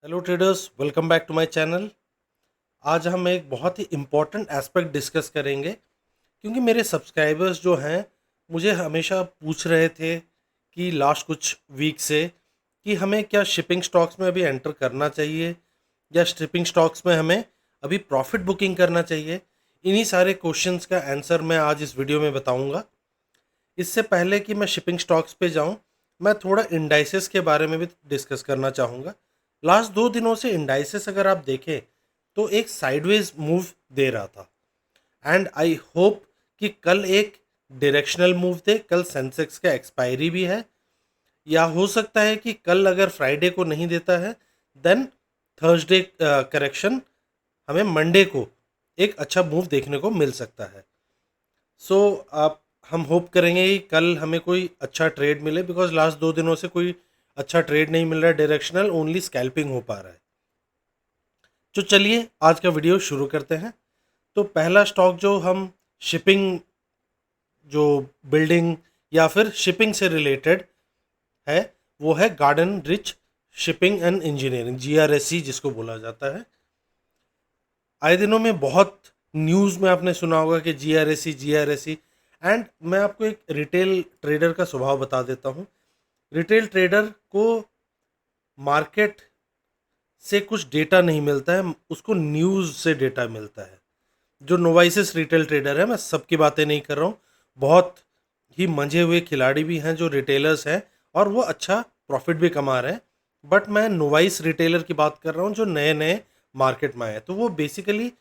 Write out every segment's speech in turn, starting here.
Hello traders, welcome back to my channel. आज हम एक बहुत ही इम्पॉर्टेंट एस्पेक्ट डिस्कस करेंगे, क्योंकि मेरे सब्सक्राइबर्स जो हैं मुझे हमेशा पूछ रहे थे कि लास्ट कुछ वीक से कि हमें क्या शिपिंग स्टॉक्स में अभी एंटर करना चाहिए या शिपिंग स्टॉक्स में हमें अभी प्रॉफिट बुकिंग करना चाहिए। इन्हीं सारे क्वेश्चंस का आंसर मैं आज इस वीडियो में बताऊंगा। इससे पहले कि मैं शिपिंग स्टॉक्स पे जाऊं, मैं थोड़ा इंडाइसेस के बारे में भी डिस्कस करना चाहूँगा। लास्ट 2 दिनों से इंडाइसेस अगर आप देखें तो एक साइडवेज मूव दे रहा था, एंड आई होप कि कल एक डायरेक्शनल मूव दे। कल सेंसेक्स का एक्सपायरी भी है, या हो सकता है कि कल अगर फ्राइडे को नहीं देता है देन थर्सडे करेक्शन हमें मंडे को एक अच्छा मूव देखने को मिल सकता है। सो आप हम होप करेंगे कि कल हमें कोई अच्छा ट्रेड मिले, बिकॉज लास्ट 2 दिनों से कोई अच्छा ट्रेड नहीं मिल रहा है, डायरेक्शनल ओनली स्कैल्पिंग हो पा रहा है। तो चलिए आज का वीडियो शुरू करते हैं। तो पहला स्टॉक जो हम शिपिंग, जो बिल्डिंग या फिर शिपिंग से रिलेटेड है, वो है garden rich shipping and engineering, GRSE जिसको बोला जाता है। आए दिनों में बहुत न्यूज़ में आपने सुना होगा कि GRSE। एंड मैं आपको एक रिटेल ट्रेडर का स्वभाव बता देता हूँ। रिटेल ट्रेडर को मार्केट से कुछ डेटा नहीं मिलता है, उसको न्यूज़ से डेटा मिलता है। जो नोवाइसिस रिटेल ट्रेडर है, मैं सबकी बातें नहीं कर रहा हूँ, बहुत ही मंझे हुए खिलाड़ी भी हैं जो रिटेलर्स हैं और वो अच्छा प्रॉफिट भी कमा रहे हैं। बट मैं नोवाइस रिटेलर की बात कर रहा हूँ जो नए नए मार्केट में आए हैं। तो वो बेसिकली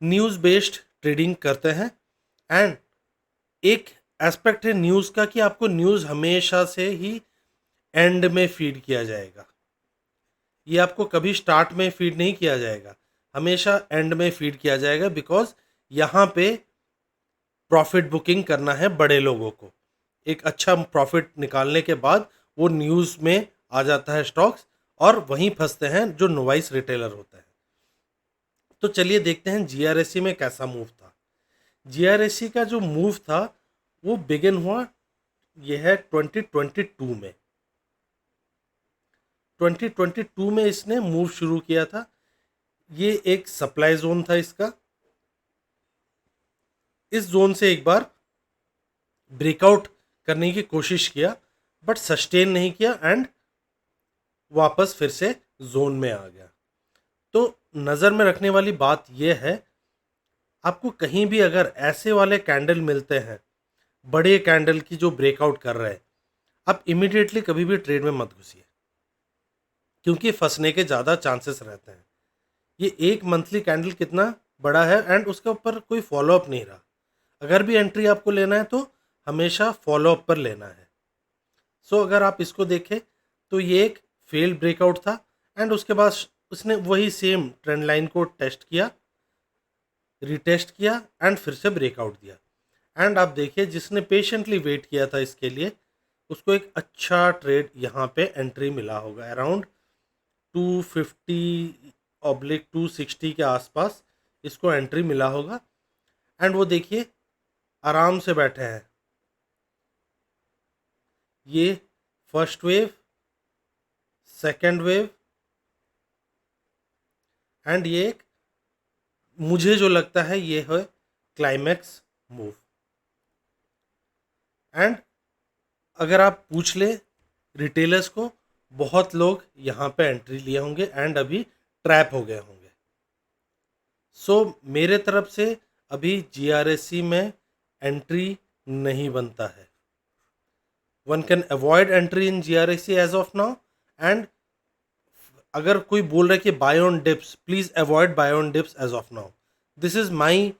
न्यूज़ बेस्ड ट्रेडिंग करते हैं। एंड एक एस्पेक्ट है न्यूज़ का कि आपको न्यूज़ हमेशा से ही एंड में फीड किया जाएगा। ये आपको कभी स्टार्ट में फीड नहीं किया जाएगा, हमेशा एंड में फीड किया जाएगा, बिकॉज यहाँ पे प्रॉफिट बुकिंग करना है बड़े लोगों को। एक अच्छा प्रॉफिट निकालने के बाद वो न्यूज़ में आ जाता है स्टॉक्स, और वहीं फंसते हैं जो नोवाइस रिटेलर होते हैं। तो चलिए देखते हैं GRSE में कैसा मूव था। GRSE का जो मूव था वो बिगिन हुआ, ये है 2022 में। 2022 में इसने मूव शुरू किया था। ये एक सप्लाई जोन था इसका। इस जोन से एक बार ब्रेकआउट करने की कोशिश किया, बट सस्टेन नहीं किया एंड वापस फिर से जोन में आ गया। तो नज़र में रखने वाली बात यह है, आपको कहीं भी अगर ऐसे वाले कैंडल मिलते हैं, बड़े कैंडल की जो ब्रेकआउट कर रहे हैं, आप इमीडिएटली कभी भी ट्रेड में मत घुसिए, क्योंकि फंसने के ज़्यादा चांसेस रहते हैं। ये एक मंथली कैंडल कितना बड़ा है एंड उसके ऊपर कोई फॉलोअप नहीं रहा। अगर भी एंट्री आपको लेना है तो हमेशा फॉलोअप पर लेना है। सो अगर आप इसको देखें तो ये एक फेल्ड ब्रेकआउट था, एंड उसके बाद उसने वही सेम ट्रेंड लाइन को टेस्ट किया, रिटेस्ट किया एंड फिर से ब्रेकआउट दिया। एंड आप देखिए, जिसने पेशेंटली वेट किया था इसके लिए, उसको एक अच्छा ट्रेड यहाँ पे एंट्री मिला होगा अराउंड 250/260 के आसपास इसको एंट्री मिला होगा। एंड वो देखिए आराम से बैठे हैं। ये first wave, second wave, and ये एक, मुझे जो लगता है ये है क्लाइमैक्स मूव। एंड अगर आप पूछ ले रिटेलर्स को, बहुत लोग यहाँ पे एंट्री लिए होंगे एंड अभी ट्रैप हो गए होंगे। सो मेरे तरफ से अभी GRSE में एंट्री नहीं बनता है। One can avoid entry in GRSE as of now. And अगर कोई बोल रहा है कि buy on dips, please avoid buy on dips as of now. This is my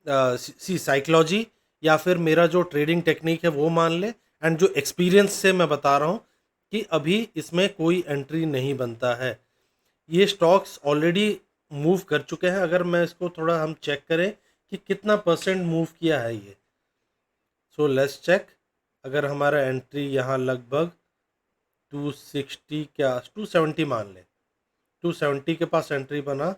see psychology, या फिर मेरा जो ट्रेडिंग टेक्निक है वो मान ले, एंड जो एक्सपीरियंस से मैं बता रहा हूँ कि अभी इसमें कोई एंट्री नहीं बनता है। ये स्टॉक्स ऑलरेडी मूव कर चुके हैं। अगर मैं इसको थोड़ा हम चेक करें कि कितना परसेंट मूव किया है ये, सो लेट्स चेक। अगर हमारा एंट्री यहाँ लगभग 260, क्या 270 मान ले, 270 के पास एंट्री बना,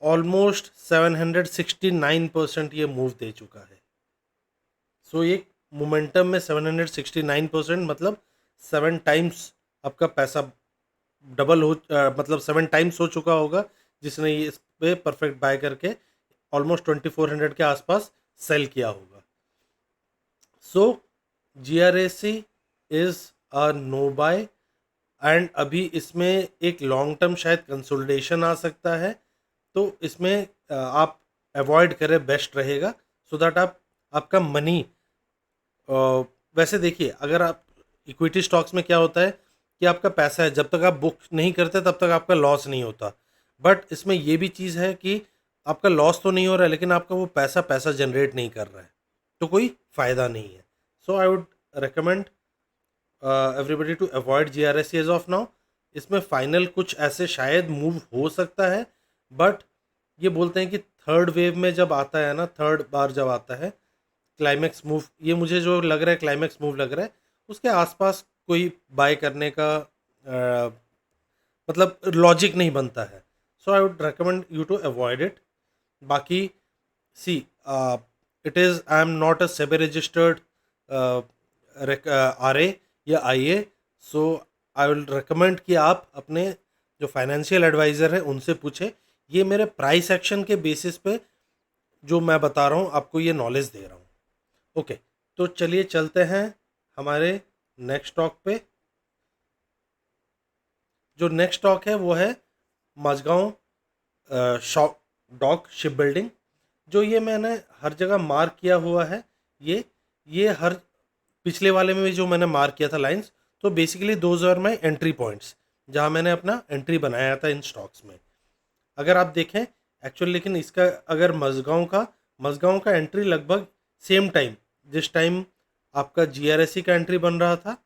ऑलमोस्ट 769% ये मूव दे चुका है। सो ये मोमेंटम में 769% मतलब 7 टाइम्स आपका पैसा डबल हो मतलब 7 टाइम्स हो चुका होगा, जिसने ये इस पे परफेक्ट बाय करके ऑलमोस्ट 2400 के आसपास सेल किया होगा। So GRAC is a no buy, and अभी इसमें एक लॉन्ग टर्म शायद कंसोलिडेशन आ सकता है, तो इसमें आप अवॉइड करें, बेस्ट रहेगा, सो दैट आप आपका मनी, वैसे देखिए अगर आप इक्विटी स्टॉक्स में क्या होता है कि आपका पैसा है, जब तक आप बुक नहीं करते तब तक आपका लॉस नहीं होता, बट इसमें ये भी चीज़ है कि आपका लॉस तो नहीं हो रहा है, लेकिन आपका वो पैसा पैसा जनरेट नहीं कर रहा है, तो कोई फ़ायदा नहीं है। So I would recommend everybody to avoid GRSC as of now. इसमें फाइनल कुछ ऐसे शायद मूव हो सकता है, बट ये बोलते हैं कि थर्ड वेव में जब आता है ना, थर्ड बार जब आता है क्लाइमैक्स मूव, ये मुझे जो लग रहा है क्लाइमैक्स मूव लग रहा है, उसके आसपास कोई बाय करने का मतलब लॉजिक नहीं बनता है। So I would recommend you to avoid it. बाकी see, it is, I am not a SEBI registered RA या IA, so I will recommend कि आप अपने जो फाइनेंशियल एडवाइज़र है उनसे पूछें। ये मेरे प्राइस एक्शन के बेसिस पे जो मैं बता रहा हूँ आपको, ये नॉलेज दे रहा हूँ। ओके, तो चलिए चलते हैं हमारे नेक्स्ट स्टॉक पे। जो नेक्स्ट स्टॉक है वो है Mazagon shop dock ship building. जो ये मैंने हर जगह मार्क किया हुआ है, ये हर पिछले वाले में भी जो मैंने मार्क किया था लाइंस, तो basically those are my entry points, जहाँ मैंने अपना एंट्री बनाया था इन स्टॉक्स में। अगर आप देखें एक्चुअल, लेकिन इसका अगर मझगांव का एंट्री लगभग सेम टाइम, जिस टाइम आपका GRSC का एंट्री बन रहा था,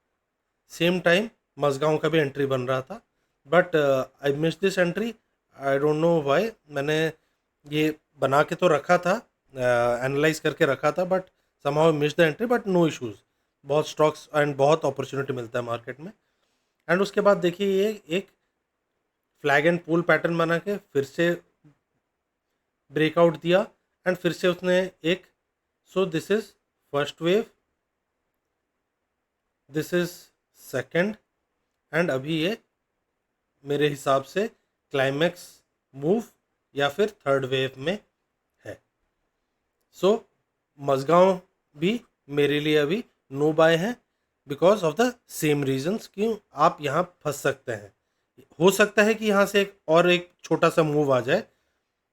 सेम टाइम मझगांव का भी एंट्री बन रहा था, but I miss this entry, I don't know why. मैंने ये बना के तो रखा था, एनालाइज करके रखा था, but somehow miss the entry, but no issues. बहुत स्टॉक्स एंड बहुत अपॉर्चुनिटी मिलता है मार्केट में। एंड उसके बाद देखिए ये एक फ्लैग एंड पूल पैटर्न बना के फिर से ब्रेकआउट दिया, एंड फिर से उसने एक, so this is first wave, this is second, and अभी ये मेरे हिसाब से क्लाइमैक्स मूव या फिर थर्ड वेव में है। सो मझगांव भी मेरे लिए अभी नो बाय है, because of the same reasons, क्यों आप यहाँ फंस सकते हैं। हो सकता है कि यहाँ से एक छोटा सा मूव आ जाए,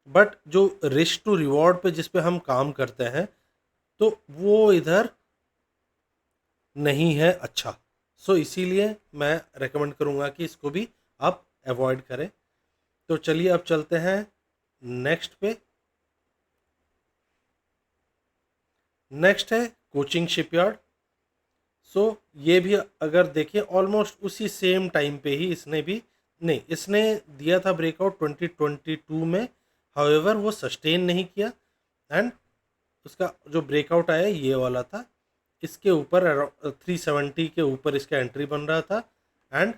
बट जो रिस्क टू रिवॉर्ड पे जिस पे हम काम करते हैं, तो वो इधर नहीं है अच्छा। सो इसीलिए मैं रेकमेंड करूँगा कि इसको भी आप अवॉइड करें। तो चलिए अब चलते हैं नेक्स्ट पे। नेक्स्ट है कोचिंग शिपयार्ड। सो ये भी अगर देखिए ऑलमोस्ट उसी सेम टाइम पे ही इसने भी, नहीं, इसने दिया था ब्रेकआउट 2022 में, हाउएवर वो सस्टेन नहीं किया, एंड उसका जो ब्रेकआउट आया ये वाला था, इसके ऊपर 370 के ऊपर इसका एंट्री बन रहा था, एंड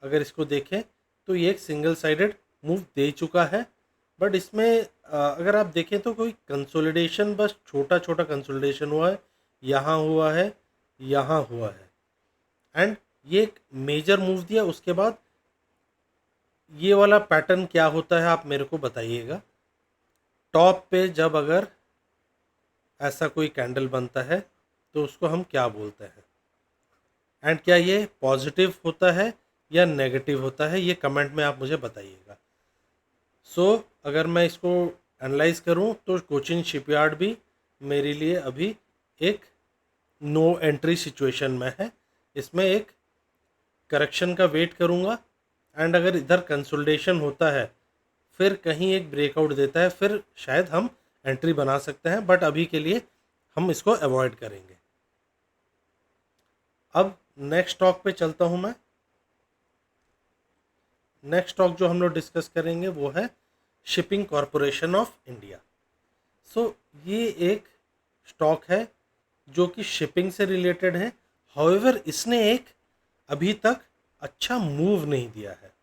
अगर इसको देखें तो ये एक सिंगल साइडेड मूव दे चुका है। बट इसमें अगर आप देखें तो कोई कंसोलिडेशन, बस छोटा छोटा कंसोलिडेशन हुआ है, यहाँ हुआ है, यहाँ हुआ है, एंड ये एक मेजर मूव दिया। उसके बाद ये वाला पैटर्न क्या होता है आप मेरे को बताइएगा। टॉप पे जब अगर ऐसा कोई कैंडल बनता है तो उसको हम क्या बोलते हैं, एंड क्या ये पॉजिटिव होता है या नेगेटिव होता है, ये कमेंट में आप मुझे बताइएगा। सो अगर मैं इसको एनालाइज करूं तो कोचिन शिपयार्ड भी मेरे लिए अभी एक नो एंट्री सिचुएशन में है। इसमें एक करेक्शन का वेट करूंगा, एंड अगर इधर कंसोलिडेशन होता है, फिर कहीं एक ब्रेकआउट देता है, फिर शायद हम एंट्री बना सकते हैं, बट अभी के लिए हम इसको अवॉइड करेंगे। अब नेक्स्ट स्टॉक पे चलता हूं मैं। नेक्स्ट स्टॉक जो हम लोग डिस्कस करेंगे वो है शिपिंग कॉरपोरेशन ऑफ इंडिया। सो ये एक स्टॉक है जो कि शिपिंग से रिलेटेड है, हाउएवर इसने एक अभी तक अच्छा मूव नहीं दिया है।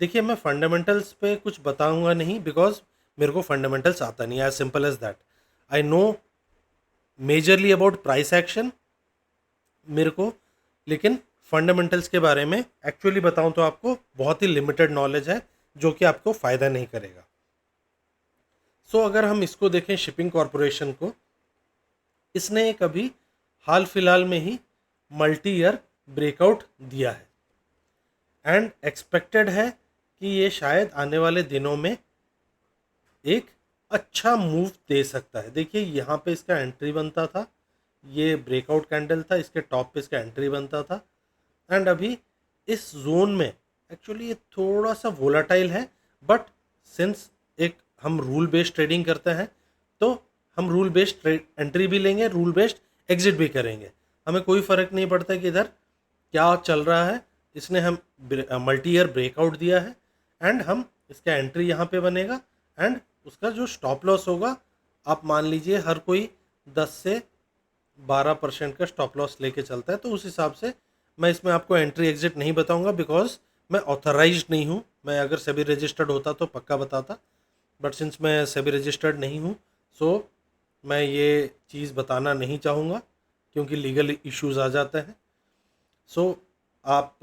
देखिए मैं फंडामेंटल्स पे कुछ बताऊंगा नहीं, बिकॉज मेरे को फंडामेंटल्स आता नहीं, as simple as that. I know majorly about price action मेरे को, लेकिन फंडामेंटल्स के बारे में एक्चुअली बताऊं तो आपको बहुत ही लिमिटेड नॉलेज है, जो कि आपको फ़ायदा नहीं करेगा। सो अगर हम इसको देखें शिपिंग कॉरपोरेशन को, इसने एक अभी हाल फिलहाल में ही मल्टी ईयर ब्रेकआउट दिया है एंड एक्सपेक्टेड है कि ये शायद आने वाले दिनों में एक अच्छा मूव दे सकता है। देखिए यहाँ पे इसका एंट्री बनता था, ये ब्रेकआउट कैंडल था, इसके टॉप पे इसका एंट्री बनता था एंड अभी इस जोन में एक्चुअली ये थोड़ा सा वोलाटाइल है, बट सिंस एक हम रूल बेस्ड ट्रेडिंग करते हैं तो हम रूल बेस्ड एंट्री भी लेंगे, रूल बेस्ड एग्जिट भी करेंगे। हमें कोई फ़र्क नहीं पड़ता कि इधर क्या चल रहा है। इसने हम मल्टी ईयर ब्रेकआउट दिया है एंड हम इसका एंट्री यहाँ पे बनेगा एंड उसका जो स्टॉप लॉस होगा, आप मान लीजिए हर कोई 10 से 12% का स्टॉप लॉस लेके चलता है, तो उस हिसाब से मैं इसमें आपको एंट्री एग्जिट नहीं बताऊंगा बिकॉज मैं ऑथराइज्ड नहीं हूँ। मैं अगर सेबी रजिस्टर्ड होता तो पक्का बताता, बट सिंस मैं सेबी रजिस्टर्ड नहीं हूँ सो मैं ये चीज़ बताना नहीं चाहूँगा क्योंकि लीगल इश्यूज आ जाते हैं। सो आप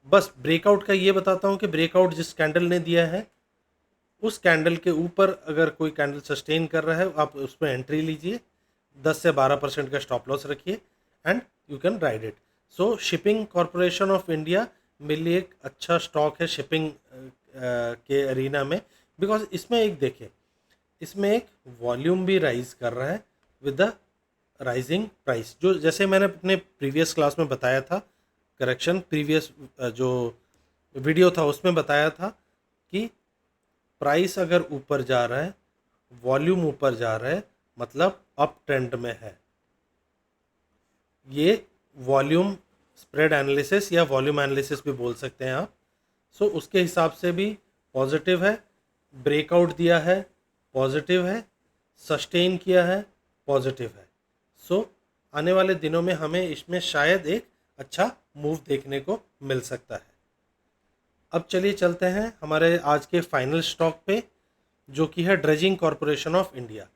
बस ब्रेकआउट का ये बताता हूँ कि ब्रेकआउट जिस कैंडल ने दिया है उस कैंडल के ऊपर अगर कोई कैंडल सस्टेन कर रहा है आप उसमें एंट्री लीजिए, 10 से 12% का स्टॉप लॉस रखिए and you can ride it. So shipping corporation of India मेरे लिए एक अच्छा स्टॉक है शिपिंग के अरीना में, बिकॉज इसमें एक देखें, इसमें एक वॉल्यूम भी राइज कर रहा है विद द राइजिंग प्राइस। जो जैसे मैंने अपने प्रीवियस क्लास में बताया था, करेक्शन प्रीवियस जो वीडियो था उसमें बताया था कि प्राइस अगर ऊपर जा रहा है, वॉल्यूम ऊपर जा रहा है, मतलब अप ट्रेंड में है। ये वॉल्यूम स्प्रेड एनालिसिस या वॉल्यूम एनालिसिस भी बोल सकते हैं आप। सो उसके हिसाब से भी पॉजिटिव है, ब्रेकआउट दिया है पॉजिटिव है, सस्टेन किया है पॉजिटिव है। सो आने वाले दिनों में हमें इसमें शायद एक अच्छा मूव देखने को मिल सकता है। अब चलिए चलते हैं हमारे आज के फाइनल स्टॉक पे, जो कि है ड्रेजिंग कॉरपोरेशन ऑफ इंडिया।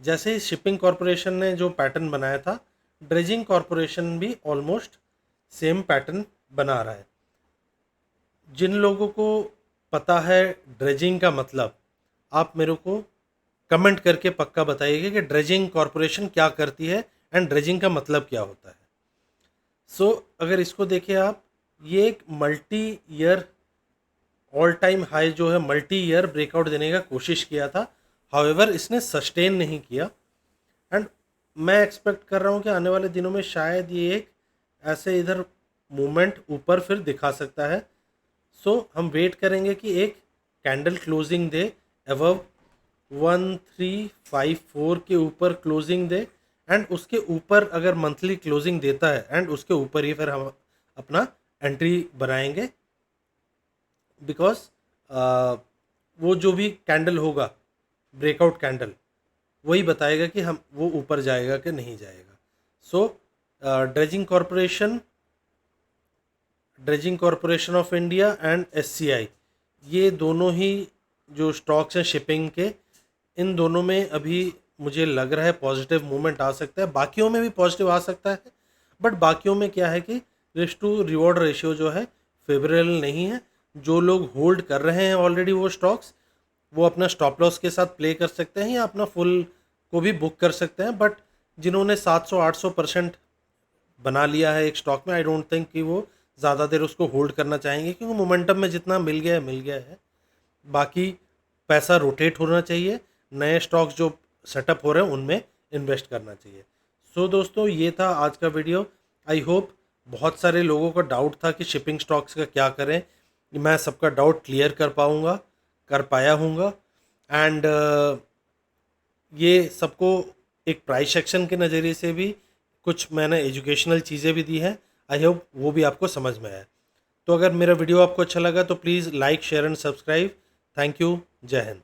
जैसे ही शिपिंग कॉरपोरेशन ने जो पैटर्न बनाया था, ड्रेजिंग कॉरपोरेशन भी ऑलमोस्ट सेम पैटर्न बना रहा है। जिन लोगों को पता है ड्रेजिंग का मतलब, आप मेरे को कमेंट करके पक्का बताइएगा कि ड्रेजिंग कॉरपोरेशन क्या करती है एंड ड्रेजिंग का मतलब क्या होता है। सो अगर इसको देखिए आप, ये एक multi year all time high जो है मल्टी ईयर ब्रेकआउट देने का कोशिश किया था, हाउएवर इसने सस्टेन नहीं किया एंड मैं एक्सपेक्ट कर रहा हूँ कि आने वाले दिनों में शायद ये एक ऐसे इधर मूवमेंट ऊपर फिर दिखा सकता है। सो हम वेट करेंगे कि एक कैंडल क्लोजिंग दे अबव 1354 के ऊपर क्लोजिंग दे एंड उसके ऊपर अगर मंथली क्लोजिंग देता है एंड उसके ऊपर ही फिर हम अपना एंट्री बनाएंगे, बिकॉज वो जो भी कैंडल होगा ब्रेकआउट कैंडल वही बताएगा कि हम वो ऊपर जाएगा कि नहीं जाएगा। So dredging corporation of India and SCI, ये दोनों ही जो स्टॉक्स हैं शिपिंग के, इन दोनों में अभी मुझे लग रहा है पॉजिटिव मूवमेंट आ सकता है। बाकियों में भी पॉजिटिव आ सकता है, बट बाकियों में क्या है कि रिस्क टू रिवॉर्ड रेशियो जो है फेवरेबल नहीं है। जो लोग होल्ड कर रहे हैं ऑलरेडी वो स्टॉक्स, वो अपना स्टॉप लॉस के साथ प्ले कर सकते हैं या अपना फुल को भी बुक कर सकते हैं, बट जिन्होंने 700-800% बना लिया है एक स्टॉक में, आई डोंट थिंक कि वो ज़्यादा देर उसको होल्ड करना चाहेंगे, क्योंकि मोमेंटम में जितना मिल गया है। बाकी पैसा रोटेट होना चाहिए, नए स्टॉक्स जो सेटअप हो रहे हैं उनमें इन्वेस्ट करना चाहिए। सो दोस्तों, ये था आज का वीडियो। आई होप बहुत सारे लोगों का डाउट था कि शिपिंग स्टॉक्स का क्या करें, मैं सबका डाउट क्लियर कर पाया हूँगा एंड ये सबको एक प्राइस सेक्शन के नज़रिए से भी कुछ मैंने एजुकेशनल चीज़ें भी दी हैं। आई होप वो भी आपको समझ में आया। तो अगर मेरा वीडियो आपको अच्छा लगा तो please like, share and subscribe. Thank you. जय हिंद।